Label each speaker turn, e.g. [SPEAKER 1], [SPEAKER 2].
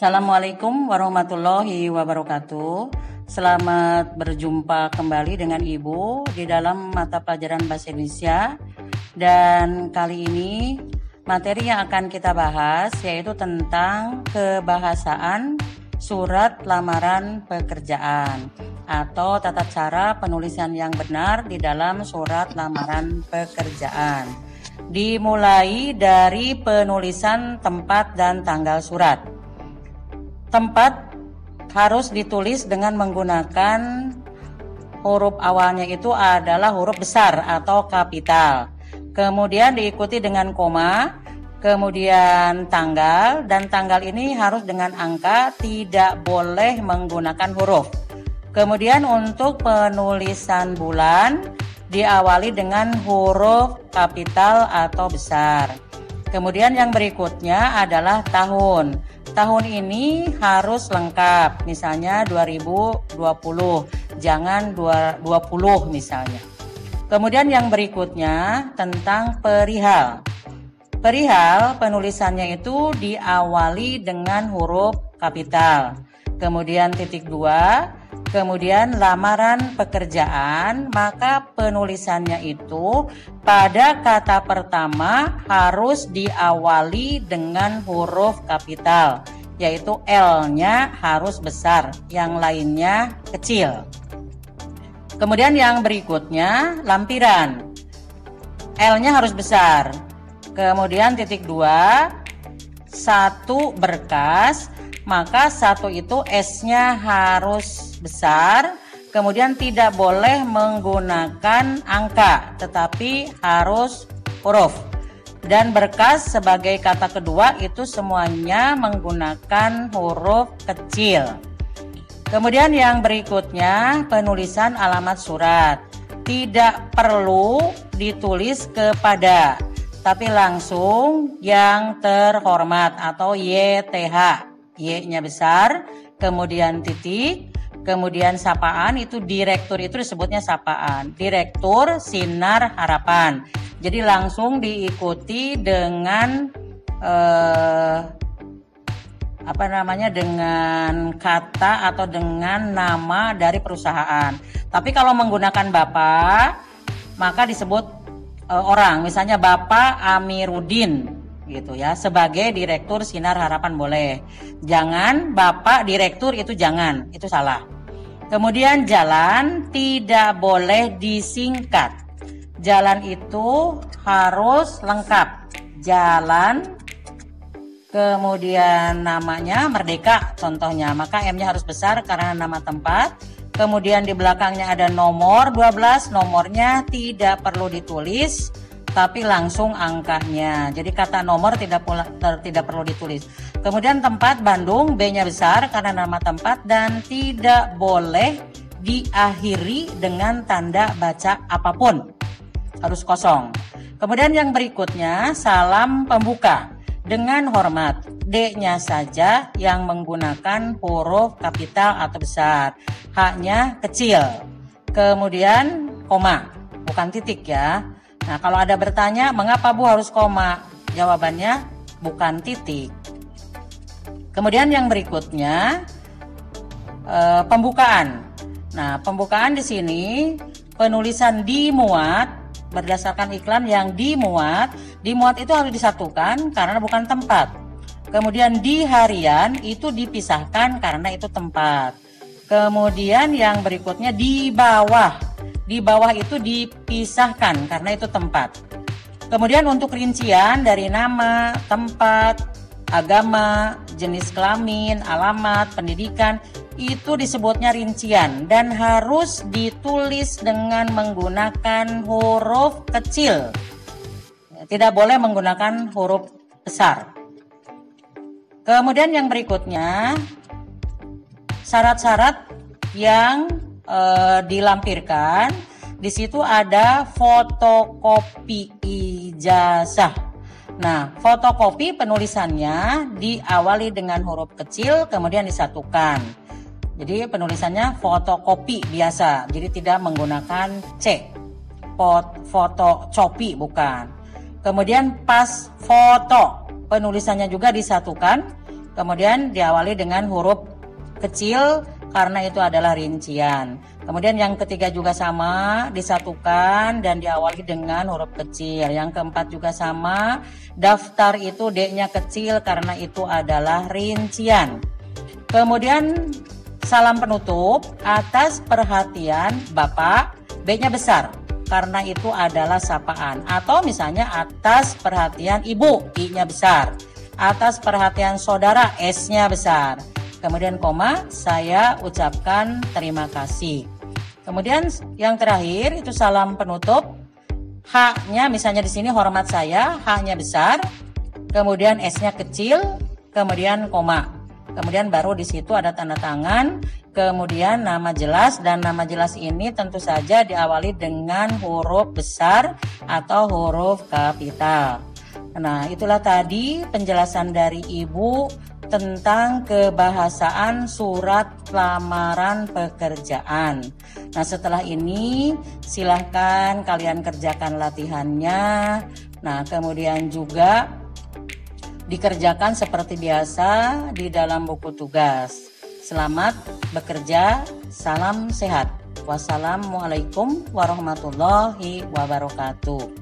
[SPEAKER 1] Assalamualaikum warahmatullahi wabarakatuh. Selamat berjumpa kembali dengan Ibu di dalam mata pelajaran Bahasa Indonesia. Dan kali ini materi yang akan kita bahas yaitu tentang kebahasaan surat lamaran pekerjaan atau tata cara penulisan yang benar di dalam surat lamaran pekerjaan. Dimulai dari penulisan tempat dan tanggal surat. Tempat harus ditulis dengan menggunakan huruf awalnya itu adalah huruf besar atau kapital. Kemudian diikuti dengan koma, kemudian tanggal, dan tanggal ini harus dengan angka, tidak boleh menggunakan huruf. Kemudian untuk penulisan bulan diawali dengan huruf kapital atau besar. Kemudian yang berikutnya adalah tahun. Tahun ini harus lengkap, misalnya 2020, jangan 20 misalnya. Kemudian yang berikutnya tentang perihal. Perihal penulisannya itu diawali dengan huruf kapital. Kemudian titik 2, kemudian lamaran pekerjaan, maka penulisannya itu pada kata pertama harus diawali dengan huruf kapital, yaitu L-nya harus besar, yang lainnya kecil. Kemudian yang berikutnya lampiran, L-nya harus besar. Kemudian titik 2, satu berkas, maka satu itu S-nya harus besar, kemudian tidak boleh menggunakan angka, tetapi harus huruf. Dan berkas sebagai kata kedua itu semuanya menggunakan huruf kecil. Kemudian yang berikutnya penulisan alamat surat. Tidak perlu ditulis kepada, tapi langsung yang terhormat atau YTH. Y-nya besar, kemudian titik, kemudian sapaan, itu direktur itu disebutnya sapaan. Direktur Sinar Harapan. Jadi langsung diikuti dengan dengan kata atau dengan nama dari perusahaan. Tapi kalau menggunakan Bapak, maka disebut orang. Misalnya Bapak Amiruddin gitu ya, sebagai direktur Sinar Harapan boleh. Jangan Bapak direktur, itu jangan, itu salah. Kemudian jalan tidak boleh disingkat. Jalan itu harus lengkap. Jalan, kemudian namanya Merdeka contohnya, maka M-nya harus besar karena nama tempat. Kemudian di belakangnya ada nomor 12, nomornya tidak perlu ditulis, tapi langsung angkanya. Jadi kata nomor tidak perlu ditulis. Kemudian tempat Bandung, B-nya besar karena nama tempat, dan tidak boleh diakhiri dengan tanda baca apapun. Harus kosong. Kemudian yang berikutnya salam pembuka dengan hormat. D-nya saja yang menggunakan huruf kapital atau besar. H-nya kecil. Kemudian koma, bukan titik ya. Nah, kalau ada bertanya, mengapa Bu harus koma? Jawabannya bukan titik. Kemudian yang berikutnya pembukaan. Nah, pembukaan di sini penulisan dimuat berdasarkan iklan yang dimuat itu harus disatukan karena bukan tempat. Kemudian di harian itu dipisahkan karena itu tempat. Kemudian yang berikutnya di bawah. Di bawah itu dipisahkan karena itu tempat. Kemudian untuk rincian dari nama, tempat, agama, jenis kelamin, alamat, pendidikan, itu disebutnya rincian dan harus ditulis dengan menggunakan huruf kecil. Tidak boleh menggunakan huruf besar. Kemudian yang berikutnya syarat-syarat yang dilampirkan. Di situ ada fotokopi ijazah. Nah, fotokopi penulisannya diawali dengan huruf kecil kemudian disatukan. Jadi penulisannya fotokopi biasa. Jadi tidak menggunakan C. Fotokopi bukan. Kemudian pas foto penulisannya juga disatukan. Kemudian diawali dengan huruf kecil karena itu adalah rincian. Kemudian yang ketiga juga sama, disatukan dan diawali dengan huruf kecil. Yang keempat juga sama, daftar itu D-nya kecil karena itu adalah rincian. Kemudian salam penutup, atas perhatian Bapak, B-nya besar karena itu adalah sapaan. Atau misalnya atas perhatian Ibu, I-nya besar. Atas perhatian saudara, S-nya besar. Kemudian koma, saya ucapkan terima kasih. Kemudian yang terakhir itu salam penutup. H-nya misalnya di sini hormat saya, H-nya besar. Kemudian S-nya kecil, kemudian koma. Kemudian baru di situ ada tanda tangan, kemudian nama jelas, dan nama jelas ini tentu saja diawali dengan huruf besar atau huruf kapital. Nah, itulah tadi penjelasan dari Ibu tentang kebahasaan surat lamaran pekerjaan. Nah, setelah ini silahkan kalian kerjakan latihannya. Nah, kemudian juga dikerjakan seperti biasa di dalam buku tugas. Selamat bekerja, salam sehat. Wassalamualaikum warahmatullahi wabarakatuh.